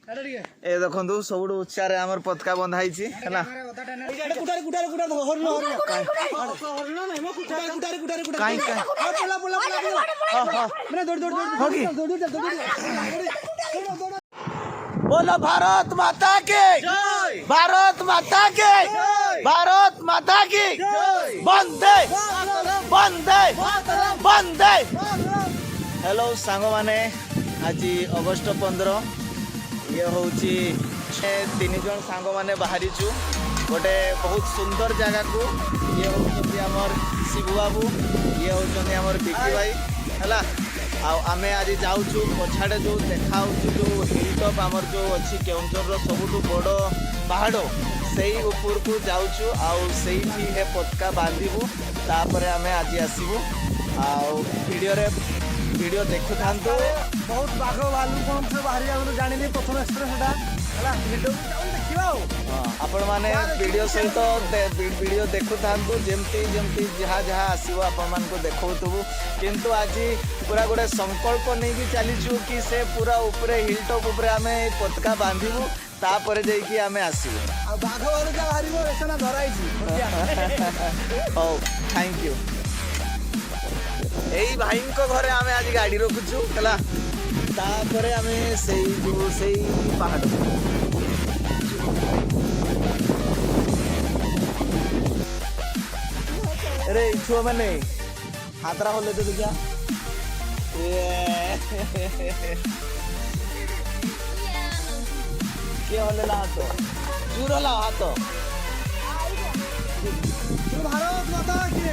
ए देखंतु सबुठ उच्चारे हमर पतका बंधाई छी हैला बोलो भारत माता के भारत माता के भारत माता की वंदे वंदे वंदे। हेलो सांग माने आज अगस्ट 15 ये हूँ 3 जन सांग माने बाहरी छु गोटे बहुत सुंदर जगह को। ये होती आमर शिव बाबू ये होती आमर बिकी भाई है आमे आज जाऊँ पछाड़े जो देखा जो हिल टॉप आमर जो अच्छी केउंझर सबुठ बड़ पहाड़ से ऊपर को जाऊँ से पतका बांधबू तापर आम आज आसबू वीडियो देखु था बहुत बाघ भालू कौन से बाहरी जानी प्रथम एक्सप्रेस आपण माने वीडियो सहित वीडियो देखु था जमती जमती जहाँ जहाँ आसो आपण मान को देखौतबू किंतु आज पूरा गोटे संकल्प नहीं कि चलीचु कि से पूरा ऊपर हिल टॉप ऊपर आमे पतका बांधबू तापर जाइकी आमे आसबू बाघ भालू जा बाहरी एसना धराई ओ थैंक यू। यही भाई घरे आमे आज गाड़ी रखुचु है तापरे आमे से पहाड़ अरे छुआ मैंने हाथरा होले तो क्या क्या होले ला हाथ चूर होला हाथ भारत माता की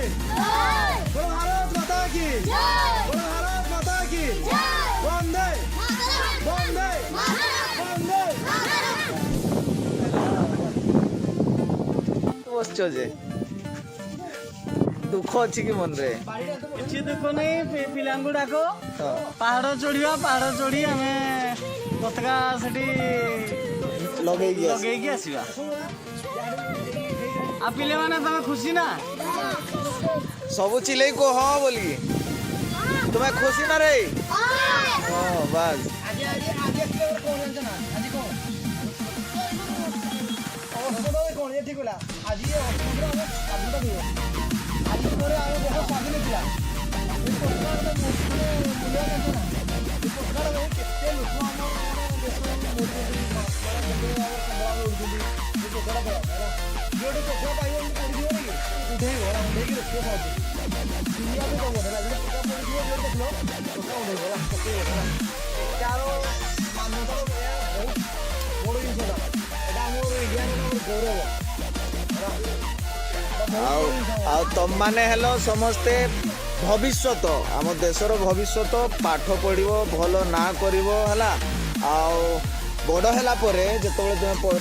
भारत माता की भारत माता की वंदे वंदे वंदे। बसचो जे दुख अच्छी कि मन रे କିଛି ଦୁଃଖ ନାହିଁ ପିଲାଙ୍କୁ ଡାକ ପାହାଡ଼ ଚଢ଼ିବା ପାହାଡ଼ ଚଢ଼ି ଆମେ ପତାକା ସେଠି ଲଗେଇକି ଆସିବା ଆଉ ପିଲାମାନେ ତମେ ଖୁସି ନା ସବୁ ଚିଲେଇ को हाँ बोली तुम्हें खुशी ना रे बस तुम माने हेलो समस्ते भविष्यत आम देशर भविष्यत पाठ पढ़ो भल ना कर बड़ है जो तुम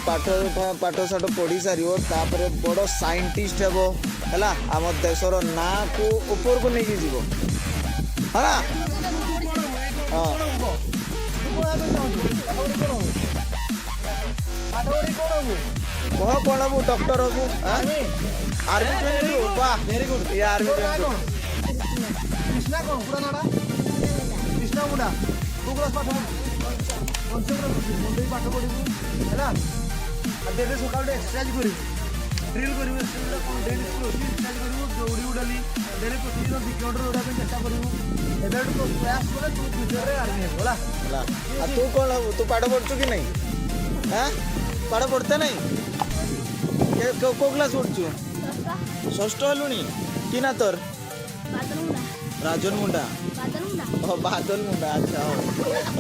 पाठ साठ पढ़ी सार बड़ साइंटिस्ट है आम देशर ना को ऊपर को लेकिन जीव है ना कह कौन हबू डॉक्टर हबू आर्मी ज्वाइन वाह वेरी गुड ये आर्मी ज्वाइन कृष्णा कौन पूरा नाड़ा कृष्णा मुंडा तू क्लास पाठ मुंडे पाठ पढ़ू है डेली सकाल एक्सरसाइज कर ड्रिल कर डेली एक्सरसाइज कर दौड़ी उड़ाली डेली प्रतिदिन 2 किलोमीटर दौड़ा चेष्टा करूँ प्रयास कले तू फ्यूचर में आर्मी है तू कौन हबू तू पाठ पढ़ु कि नहीं हाँ पाठ पढ़ते नहीं को क्लास पढ़ु षष्ठ हलुणी कि ना तोर राजन मुंडा बादल मुंडा अच्छा हो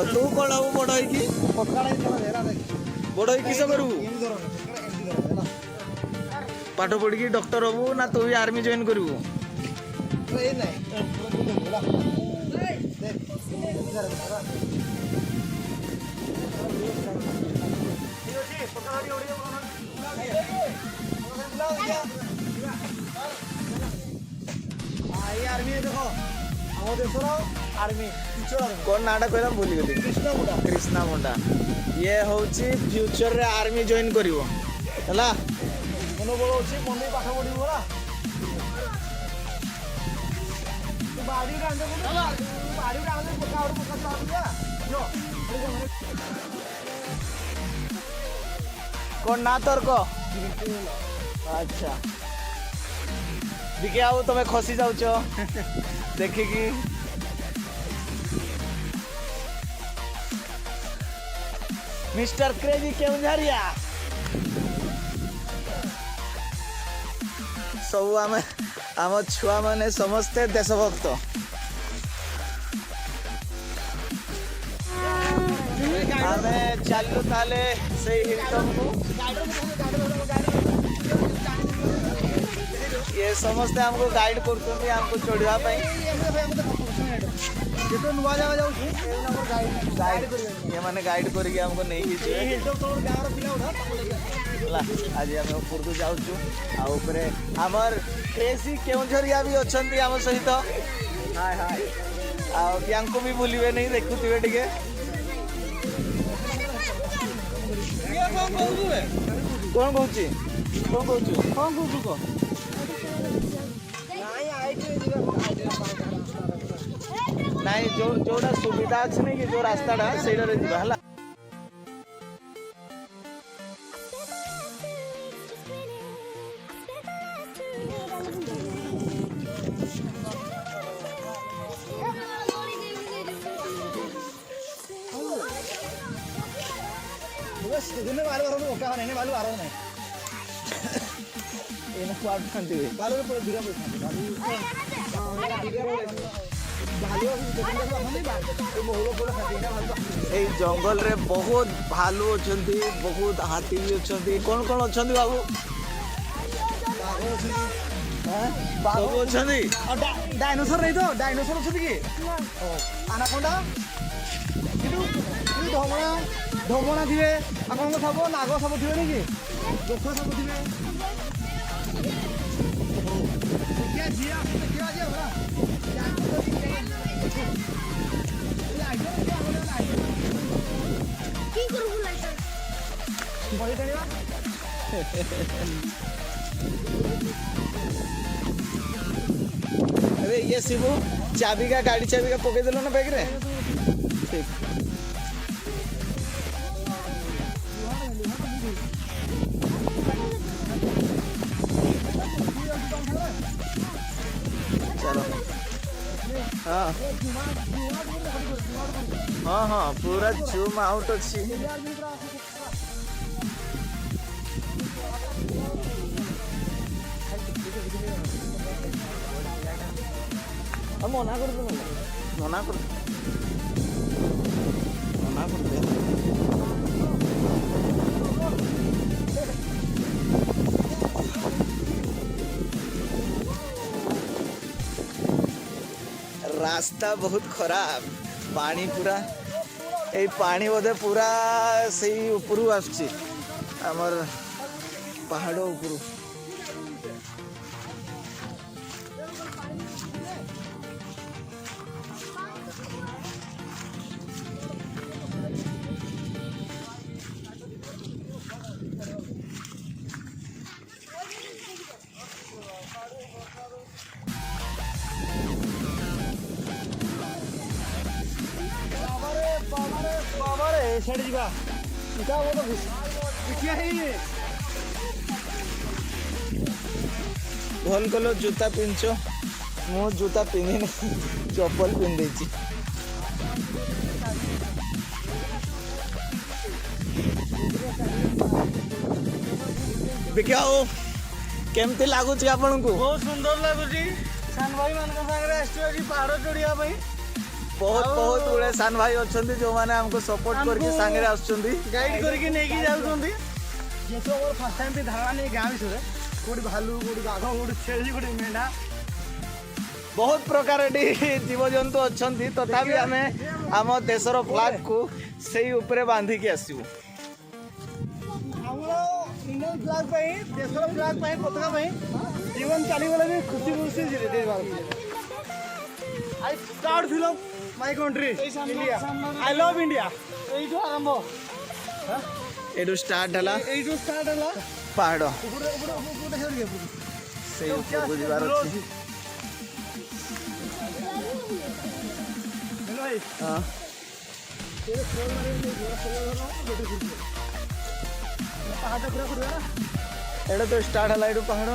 तू कौन हबू बड़ बड़ किस करू पाठ पढ़ की डॉक्टर हबू ना तू भी आर्मी ज्वाइन करू आर्मी देखो आम देशर आर्मी कौन नाटा कहला भूली गली कृष्णा मुंडा ये हूँ फ्यूचर रे आर्मी ज्वाइन करिवो हला मनोबल अच्छे मन पाठ पढ़ू है बाड़ी बाड़ी कौन ना तोर को अच्छा दिखे आओ तुम्हें खसी जाऊच देखिकी मिस्टर क्रेजी केउंझरिया सब आम छुआ माने समस्ते देशभक्त आमे चलू ताले से हिलटन को ये समस्ते हमको गाइड करते हमको चढ़ा नुआ जगह जाऊँ गाइड ये माने गाइड करके हमको नहीं आज आम ऊपर को जाऊँ आउे आमर क्रेजी केउंझरिया भी अच्छा आम सहित हाय हाय आंको भी भूलिए नहीं देखुवे टे कौन कह नाई जोड़ा सुविधा अच्छे नहीं कि जो रास्ताटा से है जंगल रे बहुत भालू अच्छा बहुत हाथी भी अच्छा कौन कौन अच्छा बाबू बाबू अच्छा डायनोसर नहीं तो डायनोसर अच्छा कि आनाकोंडा ढमणा ढमणा थे आपन सब नाग सब थे नी दुख सब थे अरे ये शिवू चाबी का गाड़ी चाबी का पके दिलो ना बैग रे ठीक चलो हाँ हाँ हाँ पूरा जूम आउट अच्छी मना कर मना कर मना कर दे रास्ता बहुत खराब पानी पूरा ए पानी बोधे पूरा से ऊपर आसुची आमर पहाड़ ऊपर छेड़ जीवा इका वो तो क्या है ये भल कलो जूता पिंच मु जूता पिंधि चप्पल पिंधे देखियो केमती लगुच आपन को बहुत सुंदर लगुच सान भाई मान सागर पहाड़ चढ़िया बहुत बहुत गुड़े सान भाई अच्छा जो मैंने हमको सपोर्ट करके सांगे गाइड करके लेके जाउछंदी जेतो और फर्स्ट टाइम पे धारणा नहीं गाँव विषय कोडी भालू कोडी बाघ कोडी छेली कोडी मेंढा बहुत प्रकार जीव जंतु अच्छा तथापि आम आम देशर फ्लैग को से ऊपर बांधिकी आसू इंडियन फ्लैग देशर फ्लैग पताका जीवन चलीगले भी खुशी खुशी I proud feel of my country India I love India एइठो आरंभ एडू स्टार्ट हला पहाड़ से ऊपर बुझबार अछि हेलो भाई हां तेरे फोन मारे ପାହାଡ଼ ପୁରା କରିବା ନା एड़ा तो स्टार्ट है एडू पहाड़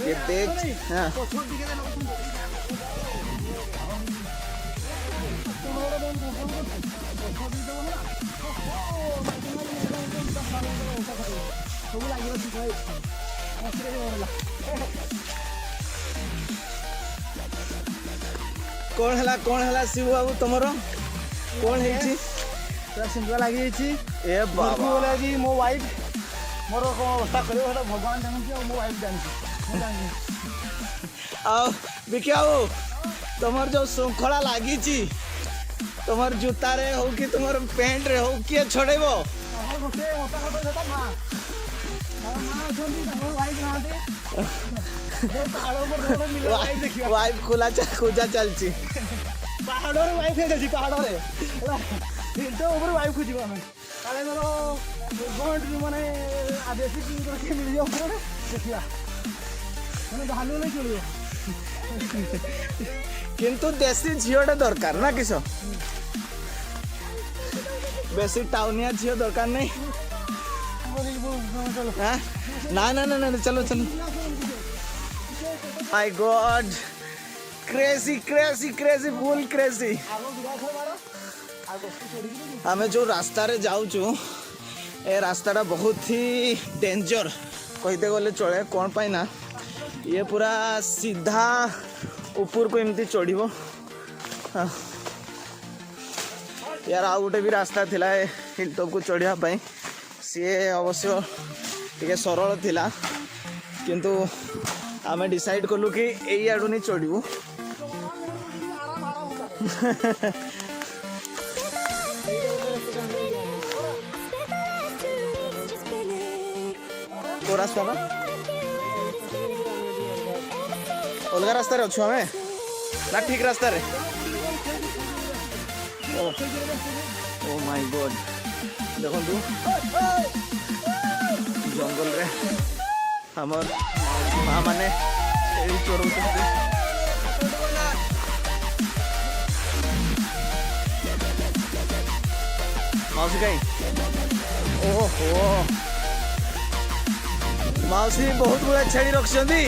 ये देख हाँ ପଛକୁ ଟିକେ ଦେଲେ ସବୁ ଲାଗିବ ଠିକ कौन है शिव बाबू तुमर कौन है ପୁରା ସିନ୍ଦୁର ଲାଗିଯାଇଛି ए बाबा ବୋଲେ କି ମୋ ୱାଇଫ୍ ମୋର କ'ଣ ଅବସ୍ଥା କରିବ ସେଟା ଭଗବାନ ଜାଣନ୍ତି ଆଉ ମୋ ୱାଇଫ୍ ଜାଣିଛି ମୁଁ ଜାଣିଛି आओ बिकिया बाबू तुमर जो श्रृंखला लगी तुमर जूता रे हो कि तुमर पैंट रे हो किए छोड़ेबो ଆମର ଗୋଟେ ମୋଟା ମୋଟା ସେଟା ମା ଅଛନ୍ତି ତାଙ୍କର ୱାଇଫ୍ ନାହାନ୍ତି ପାହାଡ଼ ଉପରେ ରୋଡ଼ ମିଳିବ ୱାଇଫ୍ ଦେଖିବା वाइफ खोजा चलची ପାହାଡ଼ରେ ୱାଇଫ୍ ହେଇଯାଇଛି ପାହାଡ଼ରେ ହେଲା ତିନିଟା ଉପରେ ୱାଇଫ୍ ଖୋଜିବ ଆମେ କାଳେ ମୋର ଗଭର୍ଣ୍ଣମେଣ୍ଟ ମାନେ ଆଦିବାସୀ କିଏ ମିଳିଯିବ ଉପରେ ଦେଖିବା ମାନେ ଭାଲୁ ହେଲେ ଚଳିବ किंतु देसी झीओटे दरकार ना किस बेसी टाउनिया झीओ दरकार नहीं हाँ? ना ना ना ना चलो चलो my God crazy crazy crazy full crazy आमे जो रास्ता रे जाऊचु ए रास्ताटा बहुत ही डेंजर कहते गले चले कौन पाई ना ये पूरा सीधा ऊपर को एमती चढ़ो यार आउ गोटे भी रास्ता थिला हिल टॉप को चढ़ापी सी अवश्य टे सरल थिला किंतु आमे डिसाइड कलु कि यही आड़ू नहीं चढ़ू को रास्ता ना अलग रास्ता रे अच्छु हमें ना ठीक रास्ता रे ओ माय गॉड देखो तू जंगल रे हमर माँ माने चोर मौसी कहीं ओहो मौसी बहुत गुड़ा छेड़ी रखी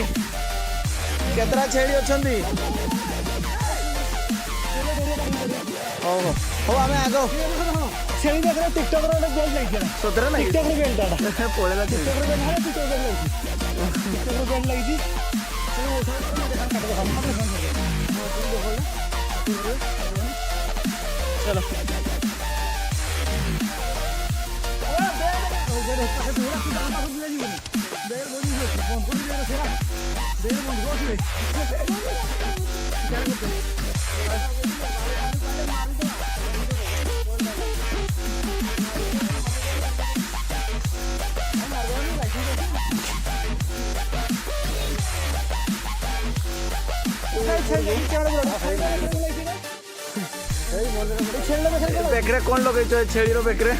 केतरा छेड़ी अच्छा हो आम आग ଛେଳି ଦେଖରେ ଟିକଟକ୍ ର ଗୋଟେ ବେଲ୍ ଲାଗିଥିଲା ସତରେ ନାହିଁ ଟିକଟକ୍ ର ବେଲ୍ ଟା ପଳେଇଲା ଟିକଟକ୍ ର ବେଲ୍ ନାହିଁ ଟିକଟକ୍ ର ଲାଗିଛି ଟିକଟକ୍ ର ବେଲ୍ ଲାଗିଛି चलो बेकरे कौन लगे छेड़ी बेकरे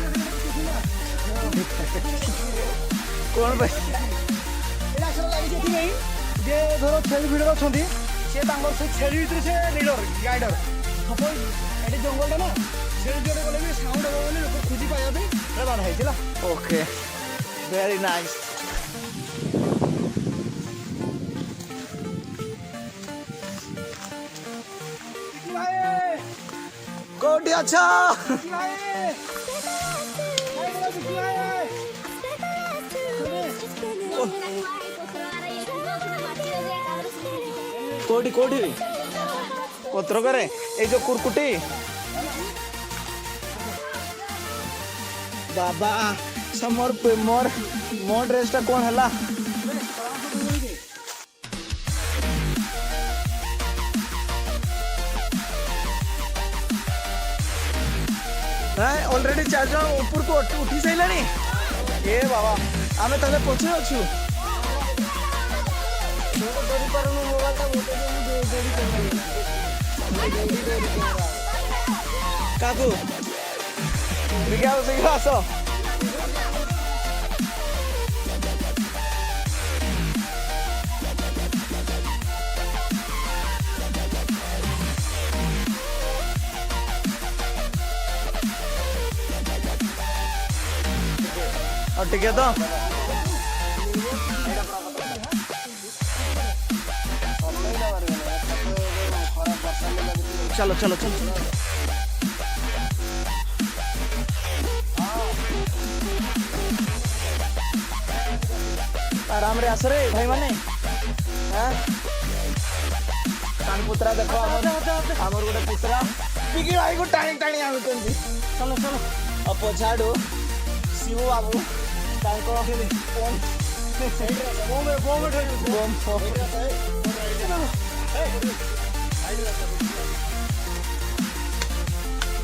कौन भाई जे धर छेली भिड़ अच्छा सी से छेली भर से लीडर गाइडर सपोज ये जंगलटा ना छेली जोड़े गले भी साउंड हम लोग खोजी पाइबा बाधा है ओके वेरी नाइस कोठी अच्छा कोठी कोठी पत्र करे ए जो कुरकुटी बाबा समर पे मोर मोर ड्रेसटा कौन हला ऑलरेडी 4 जन ऊपर को उठी सारे ए बाबा आम ताले पछे अच्छु काकू शीघ्र आस और टिके तो चलो चलो चलो आराम रे आस रे भाई माने पुत्रा देखो आमर गोटे पुत्रा पिकी भाई को टाणी टाणी आनुचंदी चलो चलो और पछाड़ू शिव बाबू तांको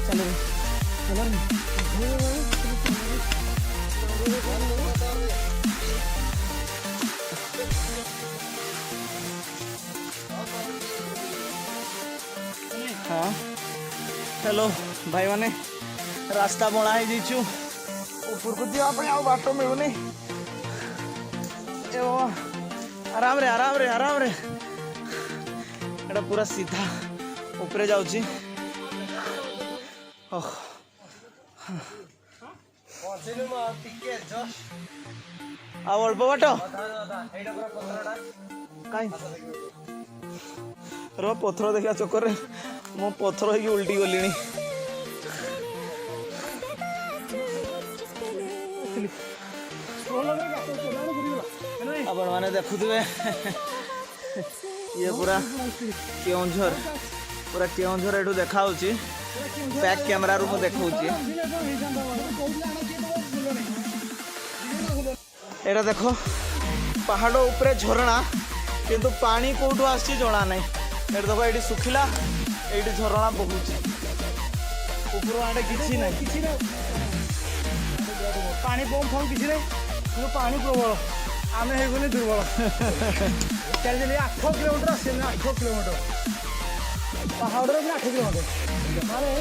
चलो हाँ हेलो भाई माने रास्ता बना ही दीचु ऊपर को दिया अपने आओ बाटो मिलुनी ए आराम रे आराम रे आराम रे एटा पूरा सीधा ऊपर जाउची ओह आ अल्प बाट कहीं रो पथर देखा चक्कर मो पथर हो उल्टी गली आपण मैंने देखुवे ये पूरा केउंझर पूरा केउंझर एठू देखा बैक कैमरा रू देखा एटा देखो पहाड़ उपरे झरणा किंतु पानी कोठू आसी जना ना ये देखो ये सुखिला ये झरणा बहुत ऊपर आड़े किसी ना पानी बम फम किसी ना पानी प्रबल आम हो दुर्बल चल 8 किलोमीटर आस 8 किलोमीटर पहाड़ 8 किलोमीटर माने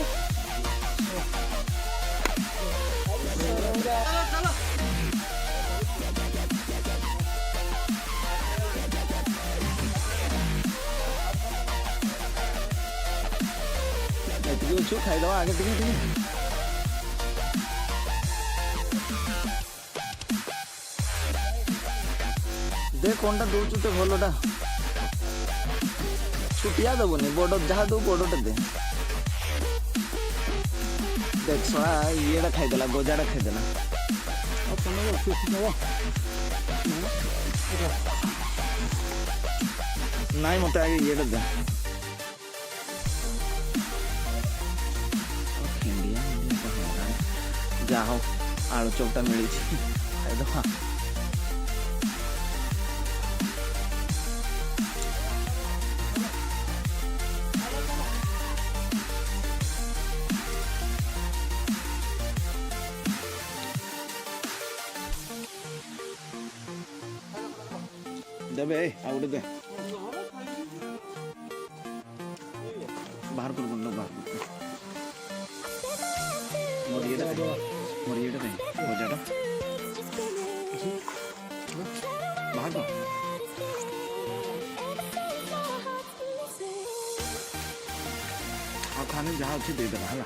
खाई दवा आगे टिके दे कौन दौचु तो भलटा छुटिया दबुनि बड़ जहाँ दो बड़टे दे देख शोना ये खाईदेला गजाटा खाईदेला नाई मत आगे ये दे जा हो आलू चौकटा मिली खाईदवा देबे आउट दे बाहर कर गुंडो बाहर मोरिएटा दे बजाड़ा बाहर कर आ खाने जहाँ अच्छी दे दे हाला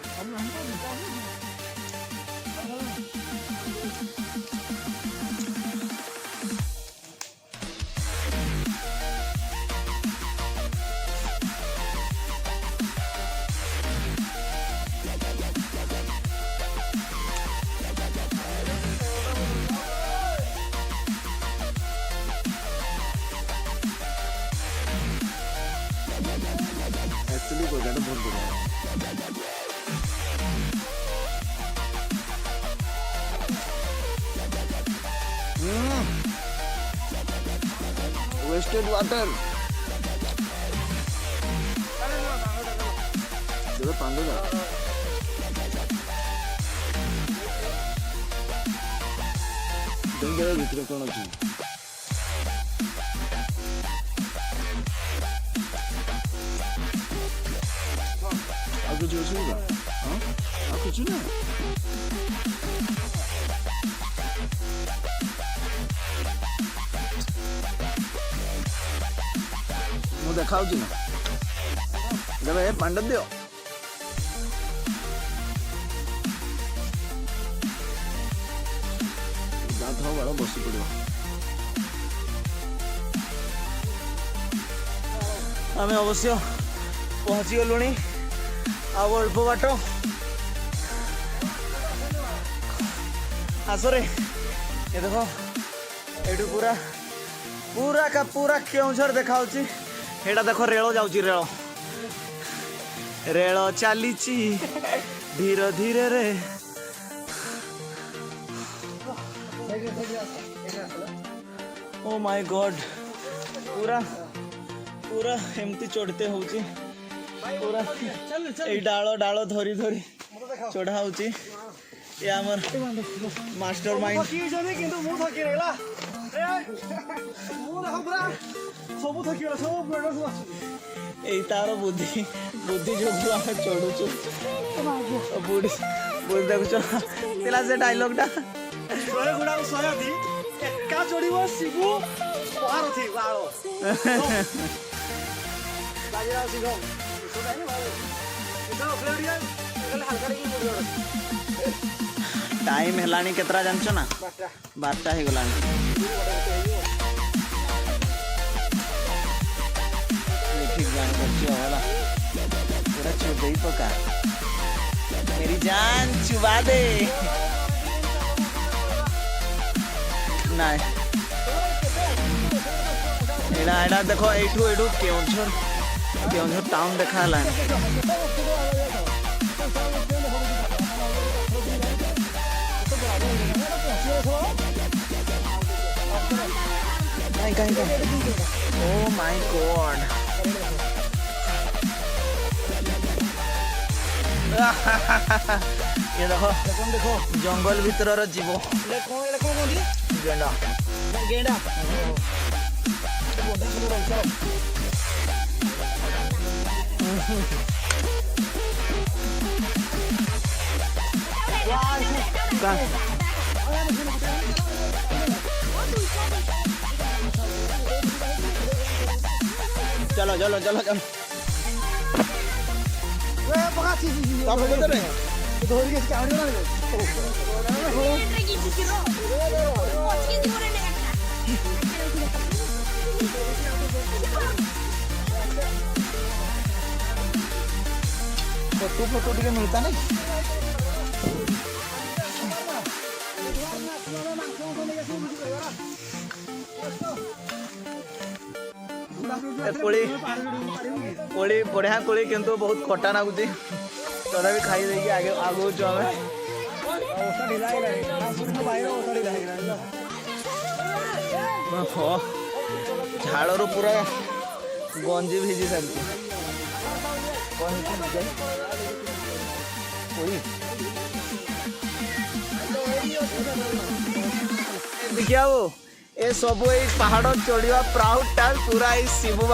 एक्चुअली गजाटा बहुत बढ़िया वेस्टेड वाटर देखो पांडे जा जगह भीतर कौन अच्छी कुछ होगा हाँ कुछ ना मु देखा ना जब पांडव दियो ଗାଧୋ ବାଳ ବସି ପଡ଼ିବ। ଆମେ ଅବଶ୍ୟ ପହଞ୍ଚି ଗଲୁଣି ଆଉ ଅଳ୍ପ ବାଟ। ଆସରେ ଏ ଦେଖ ଏଇଠୁ ପୁରା ପୁରା ପୁରା କେଉଁଝର ଦେଖାଉଛି। ଏଇଟା ଦେଖ ରେଳ ଯାଉଛି, ରେଳ ଚାଲିଛି ଧୀରେ ଧୀରେ ରେ। ଓ ମାय गॉड पूरा पूरा एमती चढ़ते होची पूरा ए डाल डाल धरी धरी चढ़ा होची। ये हमर मास्टर माइंड किंतु मु थकी रहला मु देखो पूरा सब थकी रहला सब ब्लड सब ए तार बुद्धि बुद्धि जो हम चढ़ुचु बुढ़ी बुढ़ी देखुच तेला से डायलॉग टा सोया गुडा सोया दी एका चढ़िबो शिबु पार थी वाओ बाजीराव सिंह सोया नहीं वाओ इतना फ्लेवरिया कल हल्का रे की टाइम हेलानी केतरा जानछ ना 12टा हे गलानी। ठीक जान करछी होला पूरा चुबई पका मेरी जान चुबा दे ना। एडा एडा देखो एठू एठू केउंझर केउंझर टाउन देखा हला। ओ माय गॉड ये देखो देखो जंगल भीतर जीव गेंडा गेंडा चलो चलो चलो चलो फोटो फोटो टे मिलता नहीं। कोड़ी कोड़ी बढ़िया कोड़ी किंतु बहुत खटा नागुची तथा भी खाई देगी आगे आगो आगे झाड़ रू पूरा गंजी भिजी सारी देखिया वो ए सब ए पहाड़ चढ़ा प्राउड टा पूरा शिबू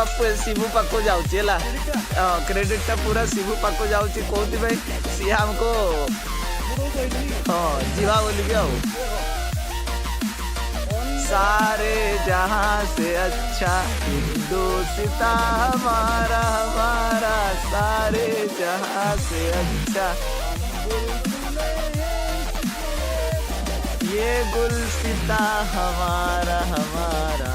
पाखु जाऊँगी क्रेडिट टा पूरा शिबू पाखु जाऊँगी कौन सी हमको हाँ जीवा बोल के आओ सारे जहाँ से अच्छा हिंदुस्ता हमारा हमारा सारे जहाँ से अच्छा ये गुलसिता हमारा हमारा।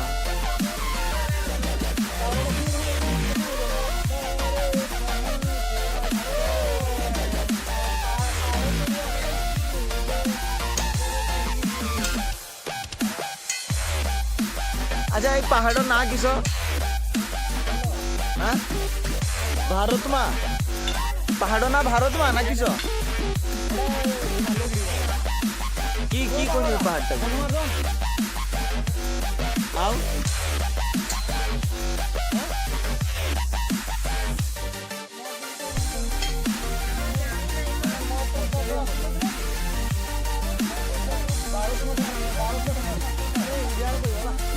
अच्छा एक पहाड़ ना किस भारत मा पहाड़ ना भारत मा ना किस की कौन पहाड़ तक आओ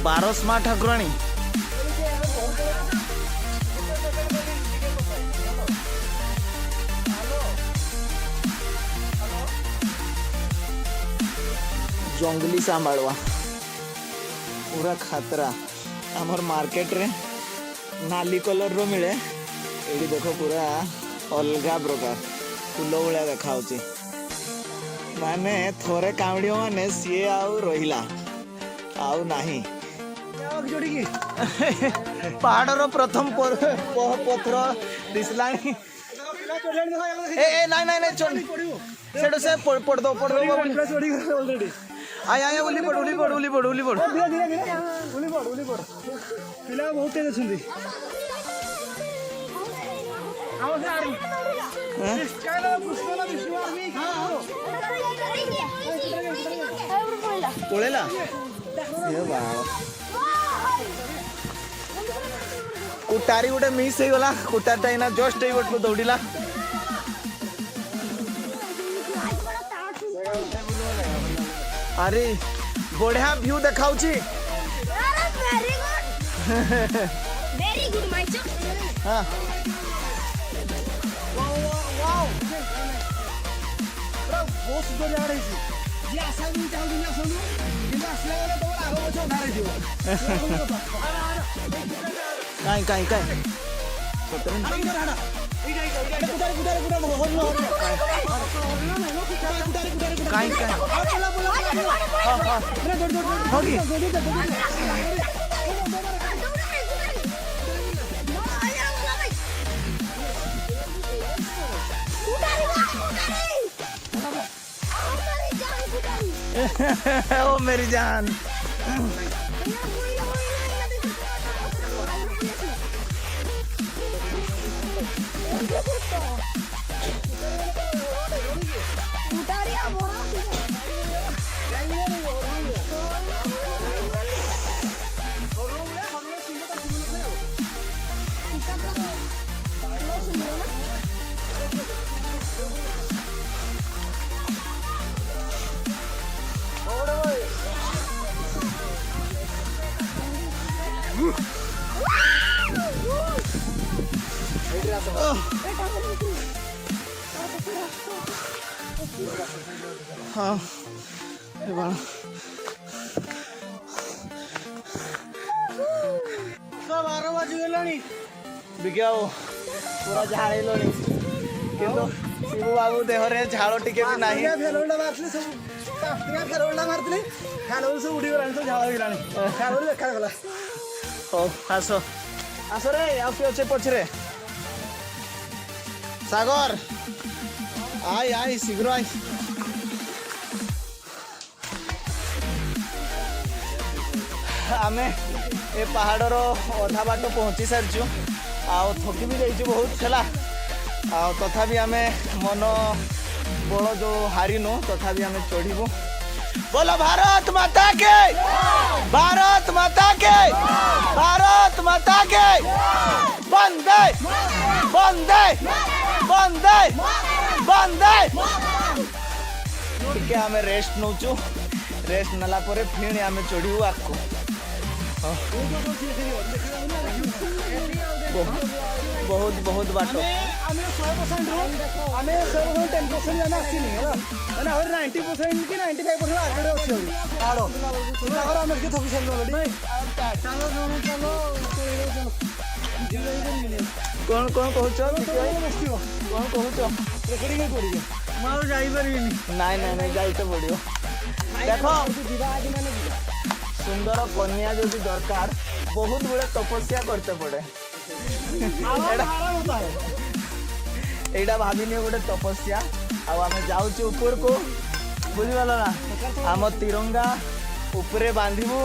12 माँ ठाकुराणी जंगली सांबाड़वा पूरा खतरा आमर मार्केट रे नाली कलर रो मिले ये देखो पूरा अलगा प्रकार फूल भाया देखा माने थोड़े कामड़ी माने सी आउ रहिला आउ नाही जोड़ी की पहाड़ प्रथम पथर दिसलानी ए नहीं नहीं नहीं चल सेडो से पड़ दो जोड़ी ऑलरेडी आया उली पड़ धीरे धीरे उली पड़ पिला बहुत तेज अछंदी आओ से आरी स्टाइल पुष्पला विष्णु आर्मी पळेला ए बाबा कुटारी गोटे मिस हो गला कुटारटा इना जस्ट ए गोटे दौड़िला अरे बढ़िया व्यू देखाउची वेरी गुड माय चो हां वाओ पूरा बहुत सुंदर जा रही थी ये आशा भी चाहूंगी ना सुनो কিন্তু আসলে মানে তোমার আরো বছর উঠারে দিব কাই ओ मेरी जान हाँ सब 12 बजे गेलानी बिगाओ पूरा झाड़ेलोनी किंतु शिबू बाबू देहरे झाड़ टिके भी नाही फेलोल्डा मारतले सब तात्रिया फेलोल्डा मारतले फेलोल सब उडी गलानी सब झाड़ गेलानी फेलोल देखा गला हो आसो आसो रे आउ के अच्छे पछरे सागर आई आई शीघ्र आई आमे ए पहाड़र अधा बाट पहुँची सारी आउ थकी भी जाइछु बहुत है आ तथापि आमे मन बड़ जो हारिनु तथापि आमे चढ़ू बोलो भारत माता के भारत माता के भारत माता के वंदे वंदे वंदे वंदे टिके आमे रेस्ट नौचु रेस्ट नला परे फिर आमे चढ़ू आगको बहुत बहुत बाट आमे 100% रो आमे 100% 10% जाना आसीनी है ना और 90% की 95% आगड़े अछि आड़ो तुम आगर आमे के थोकी सेल ऑलरेडी चलो चलो कौन कौन कहछ कौन कहछ रेकर्डिंग करिगे मारो जाई परिनी नाइ नाइ नाइ जाइते पड़ियो देखो सुंदर कन्या जो दरकार बहुत बड़े तपस्या करते पड़े एटा भाविनी गोटे तपस्या आम जाऊँ ऊपर को बुझीगल ना आम तिरंगा उपरे बांधबू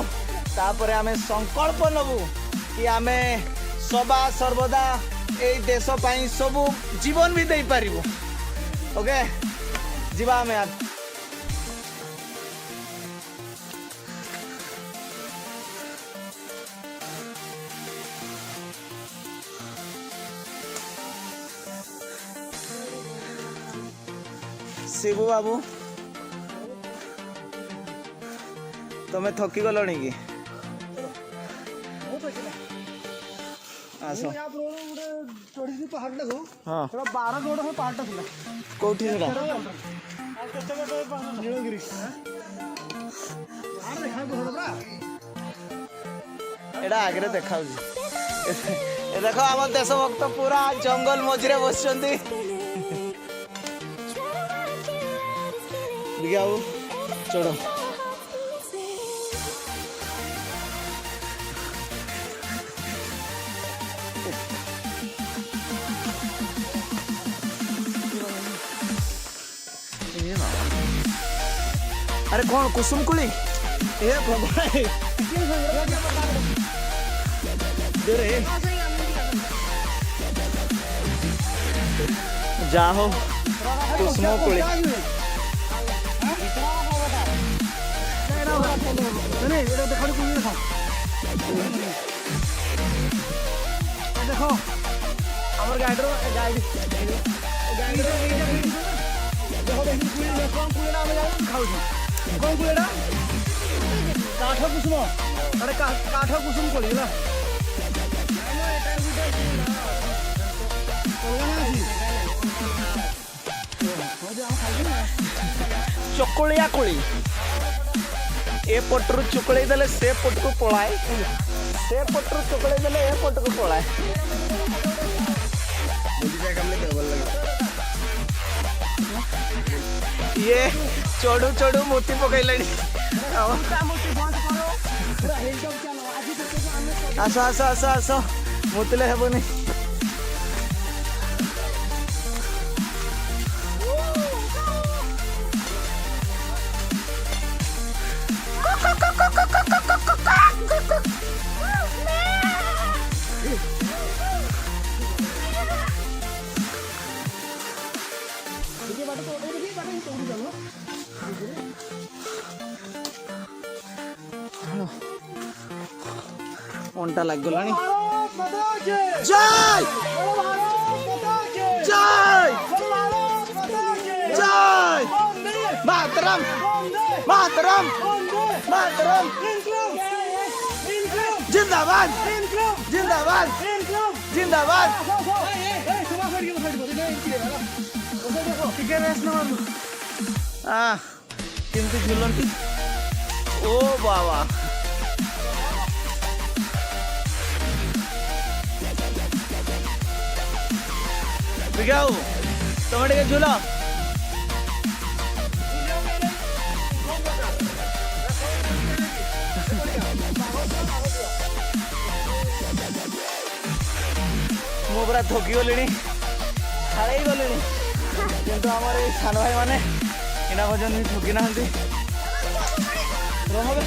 तापर आम संकल्प नबू कि आम सदा सर्वदा ए देश पाई सबू जीवन भी दे पारिबू ओके जीवा आम शिबू बाबू तुम्हें थकी गलनी कि आस चढ़ी पहाड़ देखो हाँ 12 गोड़ में पहाड़ था कौटी नीलगिरी एटा आगे देखा देखो आम देशभक्त पूरा जंगल मझे बस आओ चढ़ो अरे कौन कुसुम कुली ए भगवान दे रे जाहो कुसुम कुली देखो আমার গাইডর গাইড দেখো দেখি কোন কুড়িটা আমি যাই খাওছি কোন কুড়িটা কাঠ কুসুম আরে কাঠ কুসুম করি না ଚକୁଳିଆ କୋଳି ଏ ପଟରୁ ଚୁକୁଳେଇ ଦେଲେ ସେ ପଟକୁ ପଳାଏ ସେ ପଟରୁ ଚୁକୁଳେଇ ଦେଲେ ଏ ପଟକୁ ପଳାଏ ଇଏ ଚଢୁ ଚଢୁ ମୋତି ପକେଇଲେଣି ଆସ ଆସ ଆସ ଆସ ମୁତିଲେ ହେବନି ଅଣ୍ଟା ଲାଗିଗଲାଣି ଜୟ ଜୟ ଜୟ ମାତରମ୍ ମାତରମ୍ ମାତରମ୍ ଜିନ୍ଦାବାଦ ଜିନ୍ଦାବାଦ ଜିନ୍ଦାବାଦ କେମିତି ଝୁଲନ୍ତି ଓ ବାବା ବିଗାଉ ତମେ ଟିକେ ଝୁଲ ମୁଁ ପୁରା ଥକି ଗଲିଣି ଛାଡ଼େଇ ଗଲିଣି କିନ୍ତୁ ଆମର ଏଇ ସାନ ଭାଇ ମାନେ ଏନା ପର୍ଯ୍ୟନ୍ତ ଥକି ନାହାନ୍ତି ରହବେ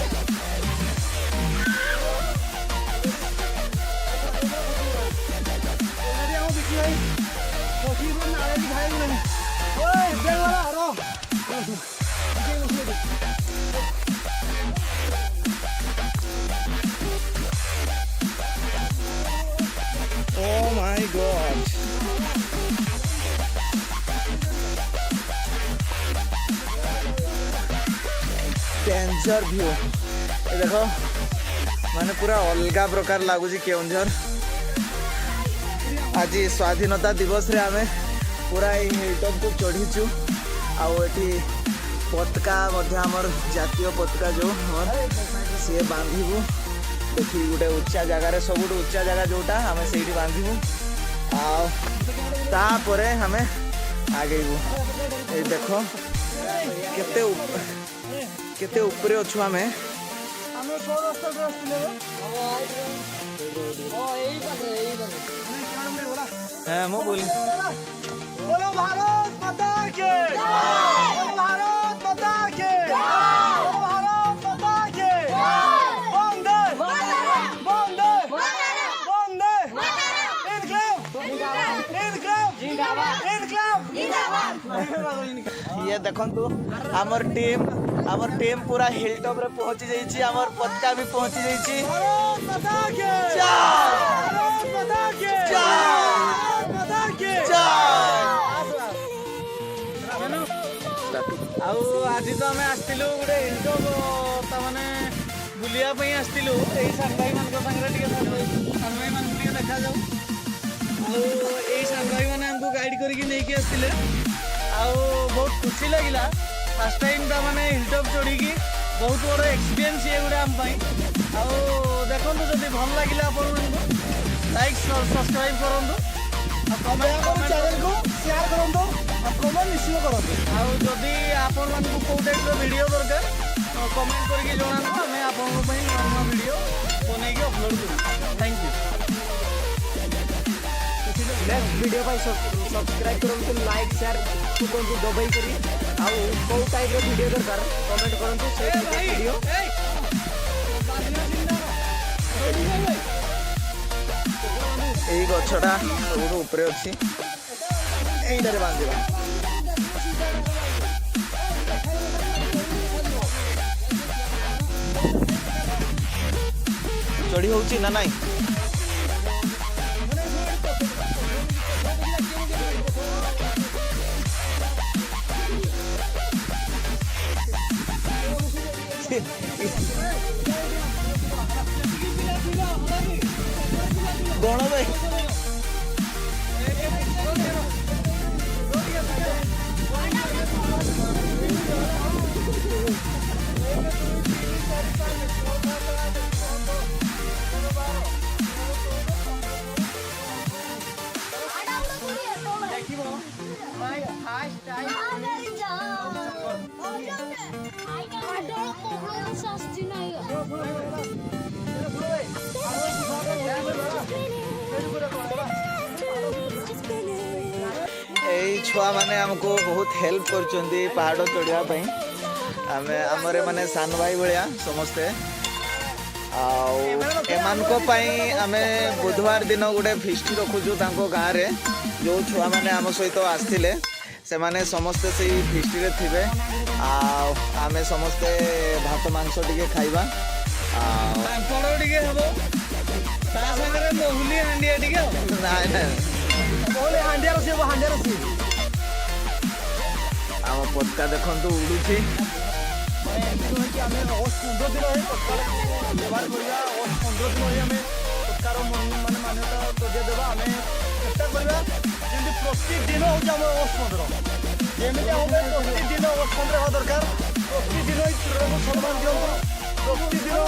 Oh my God. Danger view ये देखो माने पूरा अलगा प्रकार लगुच केउंझर आज स्वाधीनता दिवस रे आमे पूरा हिलटॉप को चढ़ीचु आठी पताका आमर जातीय पताका जो हमर सी बांधबू देखी गोटे उच्चा जगार सब उच्चा जगह जोटा आम से बांधबू आपर आम आगेबू ये देख केते ऊपर अच्छु आम हाँ मो बोली बोलो भारत माता के बोलो भारत माता के बोलो भारत माता के वंदे वंदे वंदे इनकलाब इनकलाब जिंदाबाद इनकलाब जिंदाबाद ये देखंतु हमर टीम पूरा हिल टॉप रे पहुंची जाईची हमर पताका भी पहुंची जाईची भारत माता के जय भारत माता के जय माता के आउ आज तो आम आसलु गोटे हिलटॉप ताने बुलिया आसलु यही साग भाई मान सागर साग भाई मान देखा जाऊ साग भाई मैंने आमको गाइड करके आसते बहुत खुशी लगिला फर्स्ट टाइम ताने हिलटॉप चढ़ी बहुत बड़ एक्सपीरियंस ये गोटे आम देखो जब भल लगे आप लाइक सब्सक्राइब करूँ चैनल को शेयर करूँ कमेंट निश्चित करूँ जदि आप ଆପଣମାନଙ୍କୁ କେଉଁ ଟାଇପ୍ର ଭିଡ଼ିଓ ଦରକାର କମେଣ୍ଟ କରିକି ଜଣାନ୍ତୁ ଆମେ ଆପଣଙ୍କ ପାଇଁ ନୂଆ ନୂଆ ଭିଡ଼ିଓ ବନେଇକି ଅପଲୋଡ଼ କରିବୁ थैंक यू नेक्स्ट वीडियो पर सब्सक्राइब करंतु लाइक शेयर करंतु दबाई करी आउ को टाइप रो वीडियो दरकार कमेंट करंतु से वीडियो एई गछडा सबुठु ऊपर अछि एइटारे बांधिबा चढ़ी होउची ना नाही कौन भाई छुआ माने हमको बहुत हेल्प करचंदी पहाड़ चढ़िया पई आमे हमरे माने सान भाई भलिया समस्ते एमान को पई आमे बुधवार दिन गोटे फिस्ट रखुजु तांको गाँ रे जो छुआ माने आम सहित आस्थिले से माने समस्ते से फिस्ट रे थिबे आमे समस्ते भात मांस टिके खाइबा पापड़ टिके हबो ता संगे मोहुली हांडिया टिके नाय नाय मोहुली हांडिया रसी हांडिया रसी आम पत्का देखु उड़ुची आम 15 दिन व्यवहार करवा 15 दिन आम पत्कार माने मान्यता प्रजा देवा आम चेष्टा करवा जमी प्रतिदिन हूँ आम 15 जमी आम प्रतिदिन 15 हवा दरकार प्रतिदिन सम्मान दिखाँ प्रतिदिन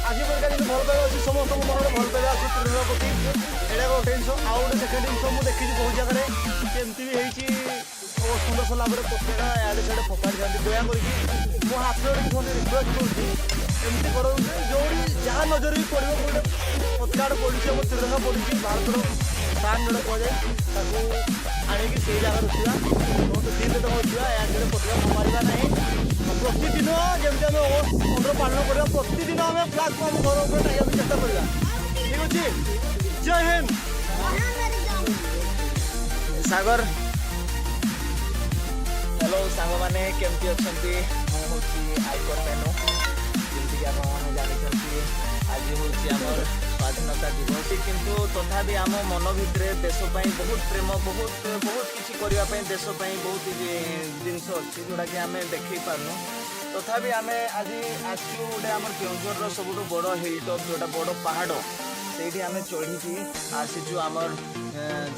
आज प्रकार जो भल पाइबा अच्छी समस्त मन भल पाइबा अच्छी तृण प्रति एटा गोटे जिन आउ गोटे सेकेंड जिन मुझे देखी बहुत जगह केमती भी होती सुंदर सरला पत्रिका आड़े साड़े फपाड़ी था दयाक मो हाथ रिक्वेस्ट करमती कर जो जहाँ नजर भी पड़ो गोटे पत्रिका पड़ी आम त्रिरंगा पड़ी भारतर शान जोड़े कहुए आणिकी से जगह रखा बहुत दिन तो रखा या पत्रिका फपाड़ा ना प्रतिदिन जमी आम 15 पालन करवा प्रतिदिन आम फ्लाग को आम घर उपर टाइम चेष्टा करवा ठीक अच्छे जय हिंद सागर हेलो सांग मैंने केमती अच्छा हूँ आइकन मेनू जमीक आप जानते आज हूँ स्वाधीनता दिवस किंतु तथापि आम मन भितर देशपाई बहुत प्रेम बहुत बहुत किसी करने देशपाई बहुत जिनस अच्छी जोड़ा कि आम देख पारनु तथापि आम आज आसू गोटे आम केन्दुर सब बड़ हिल टॉप जोटा बड़ पहाड़ से आम चढ़ी आसीचु आमर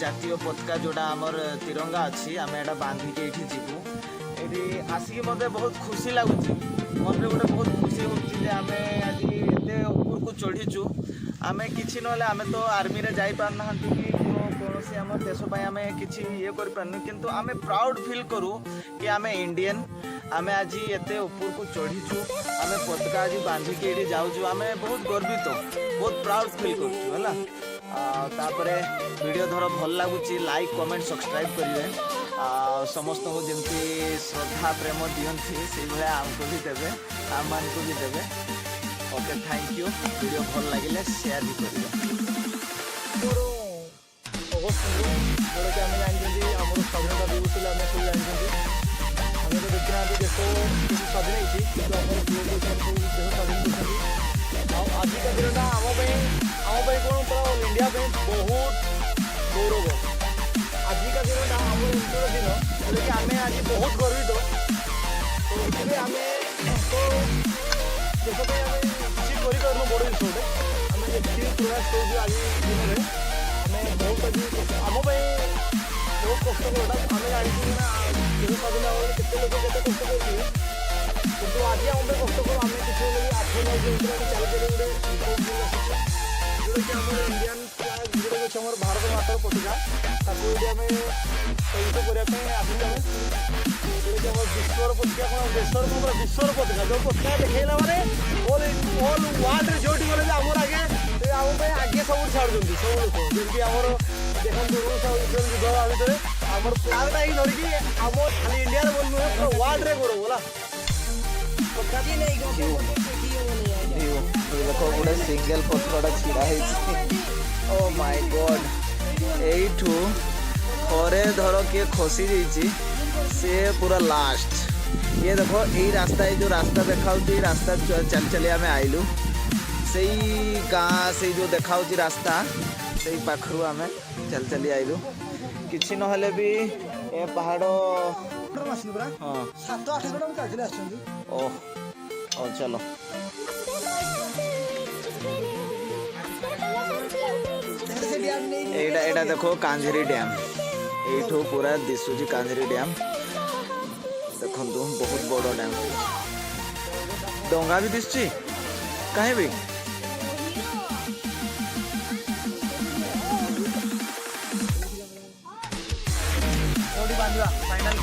जातीय पताका जोड़ा आमर तिरंगा अच्छी आम एटा बांधिकी ये जीवु ये आसिक मत बहुत खुशी लगुच मन में गोटे बहुत खुशी होमें आज ये ऊपर को चढ़ीचु आम कि ना आम तो आर्मी रे जाई पारना कि कौन आम देशपाई आम कि ये करूँ किंतु आम प्राउड फील करूँ कि आम इंडियन आम आज ये ऊपर को चढ़ीचु आम पताका आज बांधिकी ये जाऊँ आम बहुत गर्वित बहुत प्राउड फील करूँ तापर वीडियो धर भल लगुच लाइक कमेंट सब्सक्राइब करेंगे समस्त को जमी श्रद्धा प्रेम दिखती से भाया आमको भी देवे आम मान को भी देवे ओके थैंक यू वीडियो भल लगे शेयर भी करेंगे जोटा कि आम जानते आम स्वाधीनता दिवस आम सब जानते आम तो देखना देश स्वाधीन होती देश स्वाधीन कर आजिका दिन आम कौन पूरा इंडिया बहुत गौरव आजिका दिन आम इंटर दिन जोटा कि आम आज बहुत गर्वित तो ये आम तो देश किसी कर बड़ जिन गोटे आम ये प्रयास करूँ आज दिन में आम बहुत आम बहुत कष्ट करा आम जानते देश स्वाधीन केते लोग केते कष्ट करेंगे कितु आज आम कष्ट करूँ आम किसी 8 9 किलोमीटर चलते गोटे जोटा कि आम इंडियन फ्लाग जोटा कि आम भारत मातर पताका ताकू ये आम प्रदूषित करने आसुचे जोटा कि आम विश्वर पताका कौन देशर कौन विश्वर पताका जो पताका देखला मैंने ऑल वर्ल्ड जो गले आम आगे आम आगे सब छाड़ुं सब लोग जमी आम देखो युद्ध भितर आम फ्लागटा ही धरिकी आम खाली इंडिया नुहे पूरा वर्ल्ड रे गौरव होला देखो गोटे सिंगल पथरटा छिड़ा है। ओ माय गॉड एठू थरे धर किए खसी जाइए से पूरा लास्ट ये देखो यही रास्ता है जो रास्ता देखा रास्ता चल चली आम आइलु से गाँ से जो देखा रास्ता से पाखरु आम चल चली आइलु किसी नहले भी ए पहाड़ हाँ 7-8 किलोमीटर चले ओह ओ चलो एटा देखो कांझरी डैम एठू पूरा दिशुची कांझरी डैम देखो बहुत बड़ डैम डोंगा भी दिशुची कहीं भी फाइनल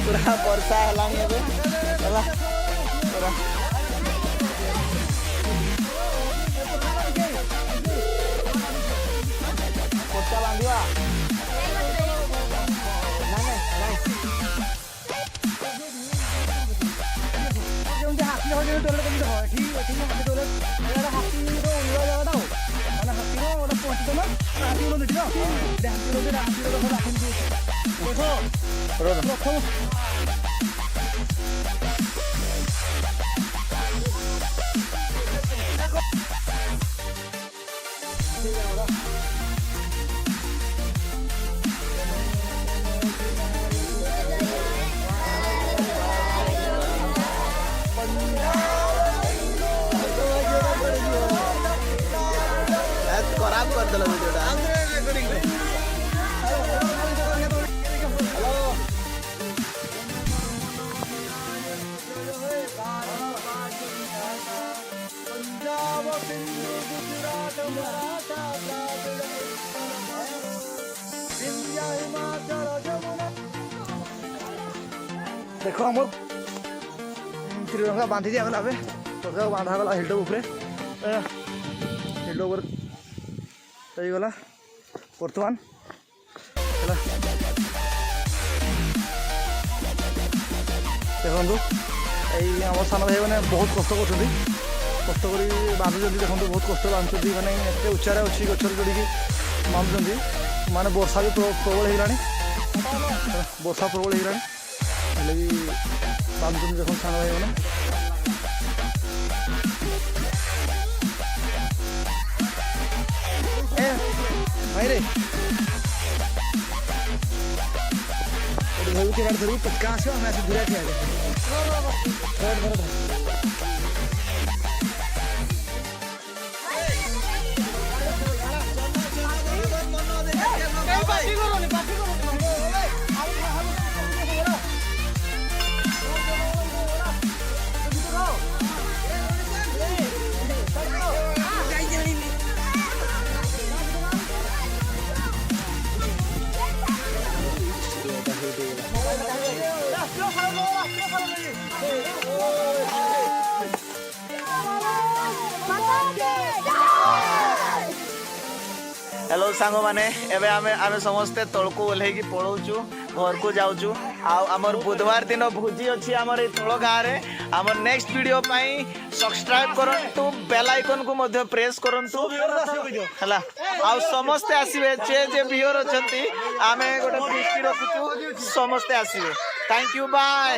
पूरा वर्षा है पूरा कोटा बांधिया खराब कर दिल वीडियोटा देखो आम त्रिरंगा बांधि दिगला पताका बांधागला हिल्ड उपरे हिल्ड उपर गला बर्तमान देखो यही आम सान भाई मैंने बहुत कष्ट कर बांधुंट देखो बहुत कष्ट बांधुंट मैंने एत उच्चारे अच्छी गचर जोड़ी बांधुंट माने वर्षा भी प्रबल होगा वर्षा प्रबल होगा भी बांधुंट देखो सान भाई मैंने भाई रे धरू धरू पटका आस दूर ठिया हेलो सांग माने एबे आमे समस्ते तलको ओल्हेकी पळौचु घर को जाउचु आमर बुधवार दिन भोजी अच्छी आमर ए तल गाँव रे आमर नेक्स्ट वीडियो पाई सब्सक्राइब करंतु बेल आइकन को मध्य प्रेस करंतु हला आ समस्ते आसीबे जे व्यूअर अछंती आमे गोटे दृष्टि रखुचु समस्ते आसीबे थैंक यू बाय।